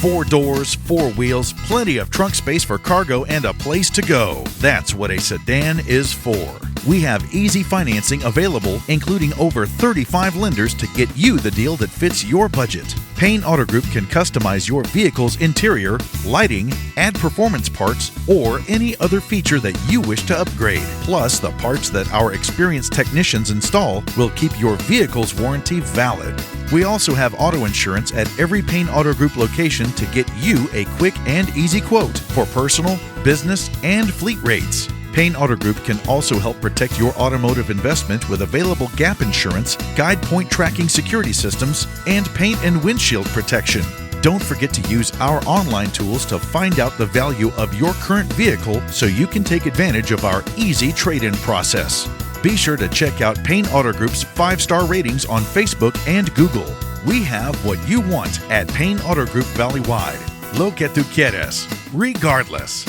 4 doors, 4 wheels, plenty of trunk space for cargo, and a place to go. That's what a sedan is for. We have easy financing available, including over 35 lenders to get you the deal that fits your budget. Payne Auto Group can customize your vehicle's interior, lighting, add performance parts, or any other feature that you wish to upgrade. Plus, the parts that our experienced technicians install will keep your vehicle's warranty valid. We also have auto insurance at every Payne Auto Group location to get you a quick and easy quote for personal, business, and fleet rates. Payne Auto Group can also help protect your automotive investment with available gap insurance, guide point tracking security systems, and paint and windshield protection. Don't forget to use our online tools to find out the value of your current vehicle so you can take advantage of our easy trade-in process. Be sure to check out Payne Auto Group's 5-star ratings on Facebook and Google. We have what you want at Payne Auto Group Valley-wide. Lo que tú quieres, regardless.